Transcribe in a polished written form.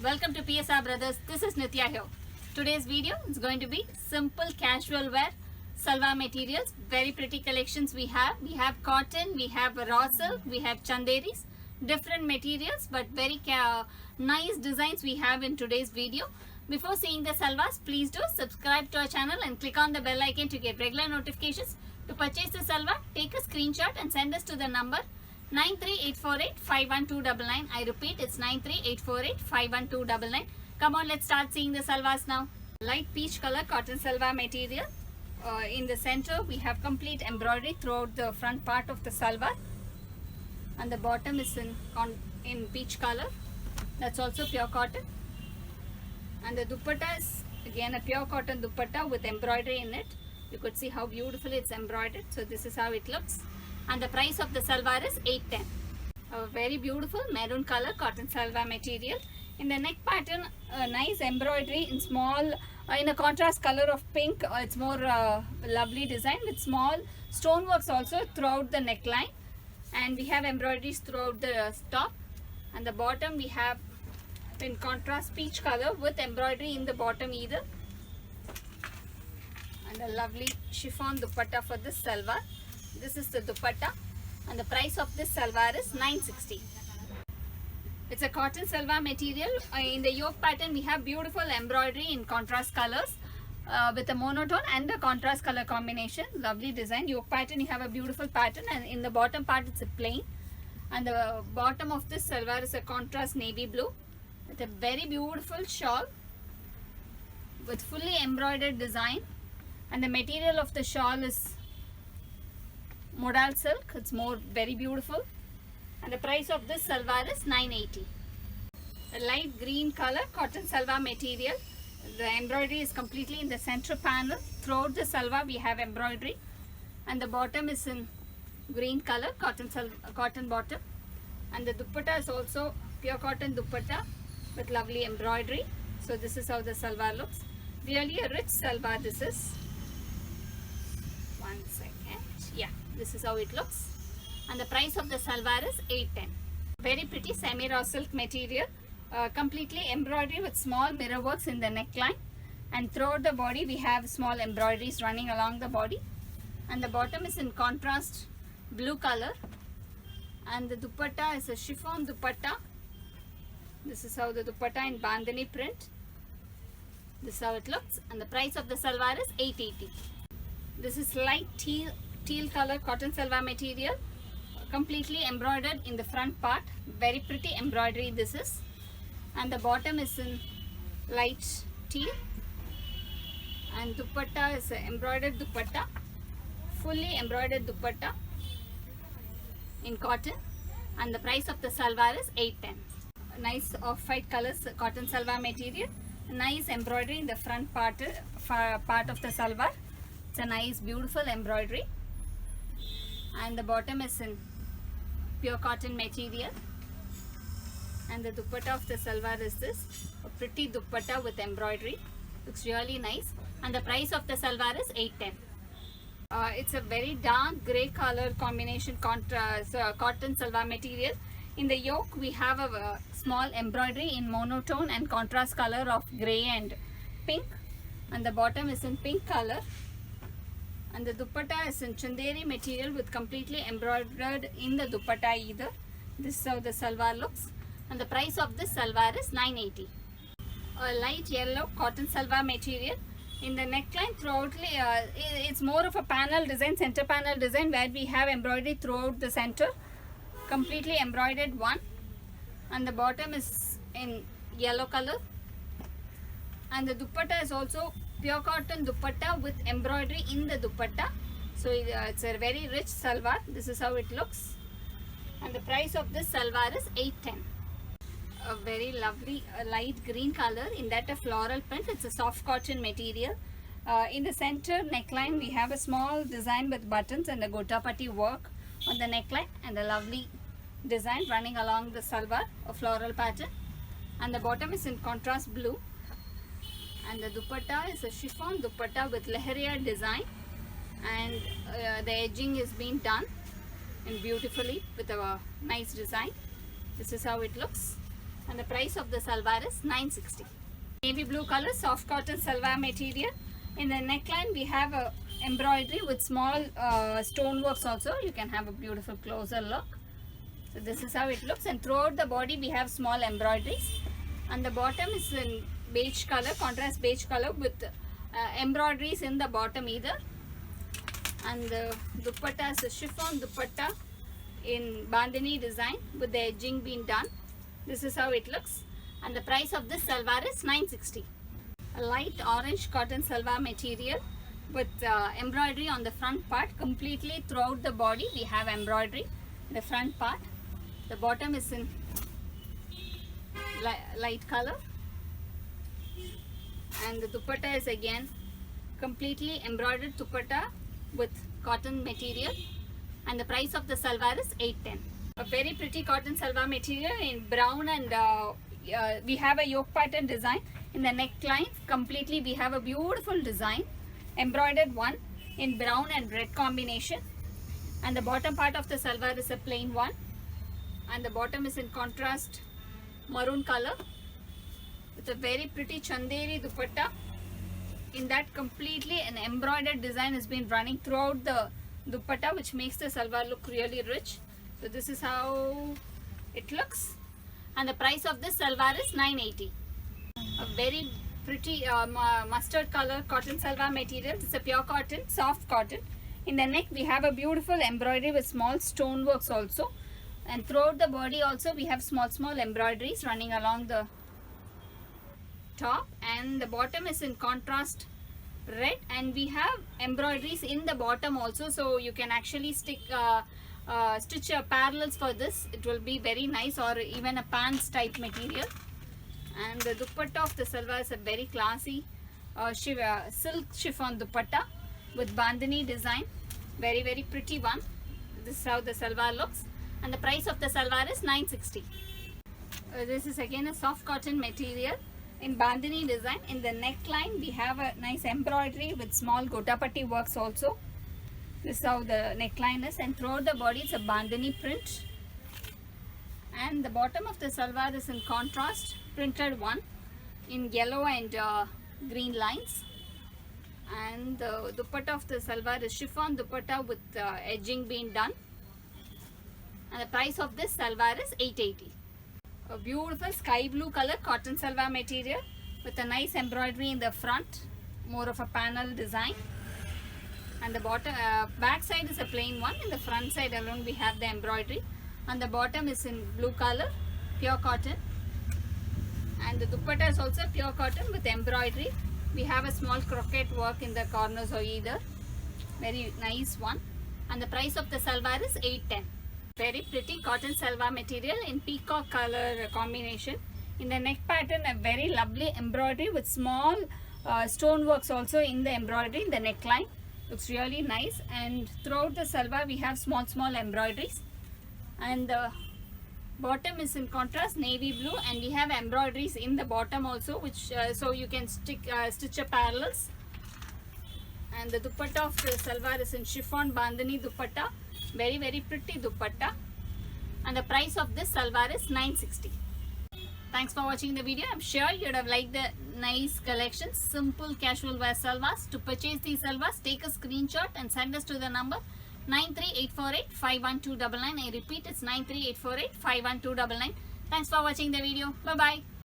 Welcome to PSR Brothers. This is Nitya here. Today's video is going to be simple casual wear salwar materials. Very pretty collections we have. We have cotton, we have raw silk, we have chanderis. Different materials but very nice designs we have in today's video. Before seeing the salwars, please do subscribe to our channel and click on the bell icon to get regular notifications. To purchase the salwar, take a screenshot and send us to the number 93848-51299. I repeat, it's 93848-51299. Come on, let's start seeing the salwars now. Light peach color cotton salwar material. In the center, we have complete embroidery throughout the front part of the salwar. And the bottom is in peach color. That's also pure cotton. And the dupatta is again a pure cotton dupatta with embroidery in it. You could see how beautifully it's embroidered. So this is how it looks. And the price of the salwar is 810. A very beautiful maroon color cotton salwar material. In the neck pattern, a nice embroidery in small, in a contrast color of pink. It's more lovely design with small stoneworks also throughout the neckline. And we have embroideries throughout the top. And the bottom we have in contrast peach color with embroidery in the bottom either. And a lovely chiffon dupatta for this salwar. This is the dupatta and the price of this salwar is 960. It's a cotton salwar material. In the yoke pattern we have beautiful embroidery in contrast colors with a monotone and a contrast color combination. Lovely design. Yoke pattern you have a beautiful pattern and in the bottom part it's a plain. And the bottom of this salwar is a contrast navy blue with a very beautiful shawl with fully embroidered design. And the material of the shawl is modal silk. It's very beautiful. And the price of this salwar is 980. A light green color cotton salwar material. The embroidery is completely in the center panel. Throughout the salwar we have embroidery. And the bottom is in green color cotton bottom. And the dupatta is also pure cotton dupatta with lovely embroidery. So this is how the salwar looks. Really a rich salwar this is. One second. Yeah, this is how it looks. And the price of the salwar is 810. Very pretty semi-raw silk material. Completely embroidery with small mirror works in the neckline. And throughout the body we have small embroideries running along the body. And the bottom is in contrast blue color. And the dupatta is a chiffon dupatta. This is how the dupatta in bandhani print. This is how it looks. And the price of the salwar is 880. This is light teal color cotton salwar material. Completely embroidered in the front part. Very pretty embroidery this is. And the bottom is in light teal. And dupatta is an embroidered dupatta. Fully embroidered dupatta in cotton. And the price of the salwar is 810. Nice off-white colors cotton salwar material. Nice embroidery in the front part of the salwar. It's a nice beautiful embroidery. And the bottom is in pure cotton material. And the dupatta of the salwar is this. A pretty dupatta with embroidery. Looks really nice. And the price of the salwar is 810. It's a very dark grey color combination cotton salwar material. In the yoke we have a small embroidery in monotone and contrast color of grey and pink. And the bottom is in pink color. And the dupatta is in chanderi material with completely embroidered in the dupatta either. This is how the salwar looks. And the price of this salwar is 980. A light yellow cotton salwar material. In the neckline throughout, it's more of a panel design, center panel design where we have embroidery throughout the center. Completely embroidered one. And the bottom is in yellow color. And the dupatta is also pure cotton dupatta with embroidery in the dupatta. So it's a very rich salwar. This is how it looks. And the price of this salwar is 810. A very lovely light green color, in that a floral print. It's a soft cotton material. In the center neckline we have a small design with buttons and a gotapati work on the neckline and a lovely design running along the salwar, a floral pattern. And the bottom is in contrast blue. And the dupatta is a chiffon dupatta with lehariya design. And the edging is being done and beautifully with a nice design. This is how it looks. and the price of the salwar is 960. Navy blue color soft cotton salwar material. In the neckline we have a embroidery with small stoneworks also. You can have a beautiful closer look. So this is how it looks, and throughout the body we have small embroideries, and the bottom is in beige color, contrast beige color with embroideries in the bottom either. And the dupatta is a chiffon dupatta in bandhani design with the edging being done. This is how it looks, and the price of this salwar is 960. A light orange cotton salwar material with embroidery on the front part. Completely throughout the body we have embroidery in the front part. The bottom is in light color, and the dupatta is again completely embroidered dupatta with cotton material, and the price of the salwar is 810. A very pretty cotton salwar material in brown, and we have a yoke pattern design in the neckline. Completely we have a beautiful design, embroidered one in brown and red combination, and the bottom part of the salwar is a plain one, and the bottom is in contrast maroon color with a very pretty chanderi dupatta. In that completely an embroidered design has been running throughout the dupatta, which makes the salwar look really rich. So this is how it looks, and the price of this salwar is 980. A very pretty mustard color cotton salwar material. It's a pure cotton, soft cotton. In the neck we have a beautiful embroidery with small stoneworks also, and throughout the body also we have small embroideries running along the top, and the bottom is in contrast red, and we have embroideries in the bottom also, so you can actually stitch parallels for this. It will be very nice, or even a pants type material. And the dupatta of the salwar is a very classy silk chiffon dupatta with bandhani design. Very pretty one. This is how the salwar looks, and the price of the salwar is 960. This is again a soft cotton material in bandhani design. In the neckline we have a nice embroidery with small gotapatti works also. This is how the neckline is, and throughout the body it's a bandhani print, and the bottom of the salwar is in contrast printed one in yellow and green lines, and the dupatta of the salwar is chiffon dupatta with edging being done, and the price of this salwar is 880. A beautiful sky blue color cotton salwar material with a nice embroidery in the front, more of a panel design, and the bottom back side is a plain one. In the front side alone we have the embroidery, and the bottom is in blue color, pure cotton, and the dupatta is also pure cotton with embroidery. We have a small crochet work in the corners or either. Very nice one, and the price of the salwar is 810. Very pretty cotton salwar material in peacock color combination. In the neck pattern a very lovely embroidery with small stoneworks also in the embroidery in the neckline. Looks really nice, and throughout the salwar we have small embroideries, and the bottom is in contrast navy blue, and we have embroideries in the bottom also, which so you can stitch a parallels. And the dupatta of the salwar is in chiffon bandhani dupatta. Very pretty dupatta, and the price of this salwar is 960. Thanks for watching the video. I'm sure you would have liked the nice collections, simple casual wear salwars. To purchase these salwars, take a screenshot and send us to the number 93848 51299. I repeat, it's 93848 51299. Thanks for watching the video. Bye bye.